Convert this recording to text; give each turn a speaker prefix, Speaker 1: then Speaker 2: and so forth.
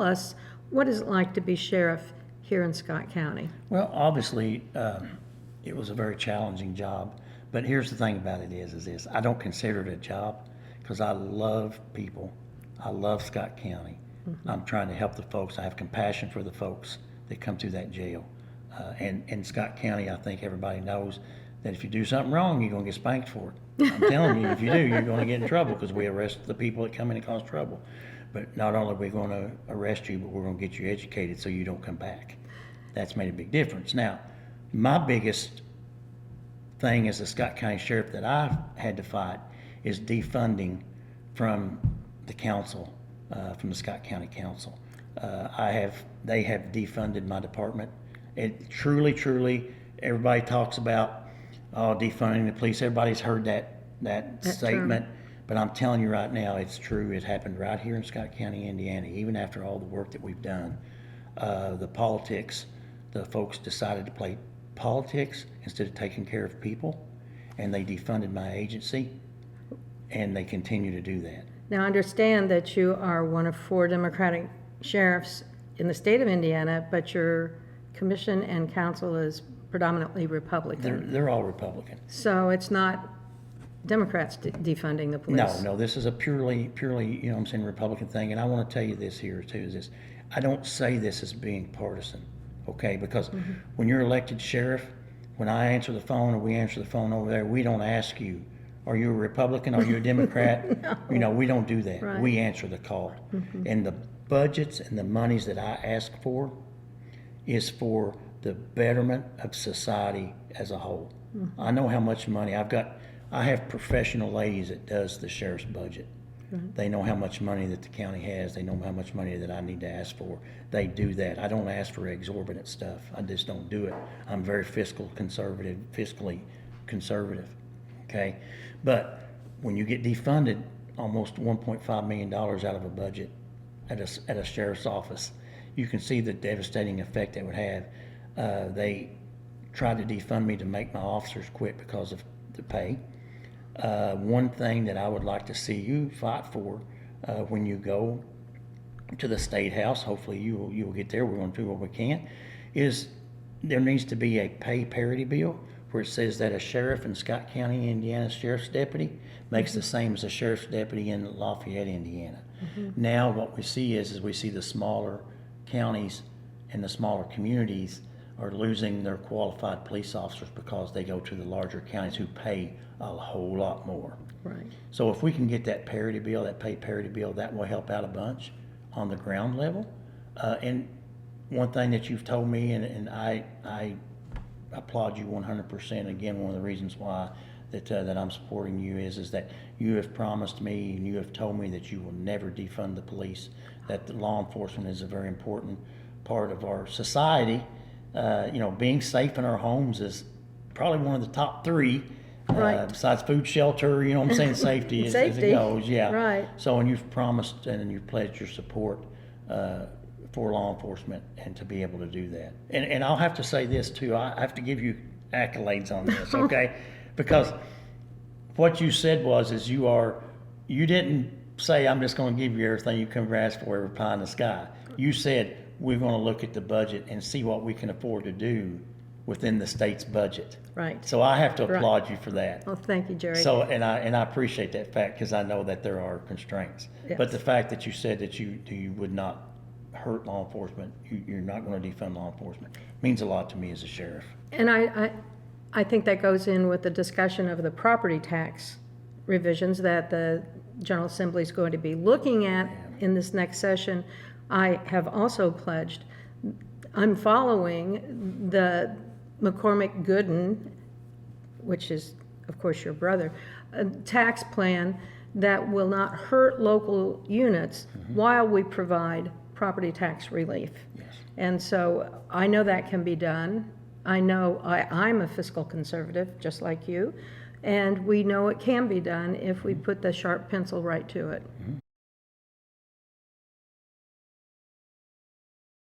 Speaker 1: tell us, what is it like to be sheriff here in Scott County?
Speaker 2: Well, obviously, it was a very challenging job, but here's the thing about it is this, I don't consider it a job because I love people. I love Scott County. I'm trying to help the folks. I have compassion for the folks that come through that jail. And in Scott County, I think everybody knows that if you do something wrong, you're going to get spanked for it. I'm telling you, if you do, you're going to get in trouble because we arrest the people that come in and cause trouble. But not only are we going to arrest you, but we're going to get you educated so you don't come back. That's made a big difference. Now, my biggest thing as a Scott County Sheriff that I've had to fight is defunding from the council, from the Scott County Council. They have defunded my department. It truly, everybody talks about defunding the police. Everybody's heard that statement.
Speaker 1: Term.
Speaker 2: But I'm telling you right now, it's true. It happened right here in Scott County, Indiana. Even after all the work that we've done, the politics, the folks decided to play politics instead of taking care of people, and they defunded my agency, and they continue to do that.
Speaker 1: Now, understand that you are one of 4 Democratic sheriffs in the state of Indiana, but your commission and council is predominantly Republican.
Speaker 2: They're all Republican.
Speaker 1: So it's not Democrats defunding the police?
Speaker 2: No, this is a purely, you know what I'm saying, Republican thing. And I want to tell you this here too, is this, I don't say this as being partisan, okay? Because when you're elected sheriff, when I answer the phone or we answer the phone over there, we don't ask you, are you a Republican? Are you a Democrat?
Speaker 1: No.
Speaker 2: You know, we don't do that.
Speaker 1: Right.
Speaker 2: We answer the call. And the budgets and the monies that I ask for is for the betterment of society as a whole. I know how much money I have professional ladies that does the sheriff's budget. They know how much money that the county has. They know how much money that I need to ask for. They do that. I don't ask for exorbitant stuff. I just don't do it. I'm very fiscally conservative, okay? But when you get defunded almost $1.5 million out of a budget at a sheriff's office, you can see the devastating effect that would have. They tried to defund me to make my officers quit because of the pay. One thing that I would like to see you fight for when you go to the State House, hopefully you will get there, we're going to do what we can, is there needs to be a pay parity bill where it says that a sheriff in Scott County, Indiana, sheriff's deputy makes the same as a sheriff's deputy in Lafayette, Indiana. Now what we see is we see the smaller counties and the smaller communities are losing their qualified police officers because they go to the larger counties who pay a whole lot more.
Speaker 1: Right.
Speaker 2: So if we can get that parity bill, that pay parity bill, that will help out a bunch on the ground level. And one thing that you've told me, and I applaud you 100%. Again, one of the reasons why that I'm supporting you is that you have promised me and you have told me that you will never defund the police, that the law enforcement is a very important part of our society. Being safe in our homes is probably one of the top 3,
Speaker 1: right.
Speaker 2: Besides food, shelter, you know what I'm saying, safety, as it goes, yeah.
Speaker 1: Right.
Speaker 2: So, and you've promised and you've pledged your support for law enforcement and to be able to do that. And I'll have to say this too, I have to give you accolades on this, okay? Because what you said you didn't say, I'm just going to give you everything you come ask for, every pie in the sky. You said, we're going to look at the budget and see what we can afford to do within the state's budget.
Speaker 1: Right.
Speaker 2: So I have to applaud you for that.
Speaker 1: Well, thank you, Jerry.
Speaker 2: So, and I appreciate that fact because I know that there are constraints.
Speaker 1: Yes.
Speaker 2: But the fact that you said that you would not hurt law enforcement, you're not going to defund law enforcement, means a lot to me as a sheriff.
Speaker 1: And I think that goes in with the discussion of the property tax revisions that the General Assembly is going to be looking at in this next session. I have also pledged, I'm following the McCormick Goodin, which is, of course, your brother, a tax plan that will not hurt local units while we provide property tax relief.
Speaker 2: Yes.
Speaker 1: And so I know that can be done. I know I'm a fiscal conservative, just like you, and we know it can be done if we put the sharp pencil right to it.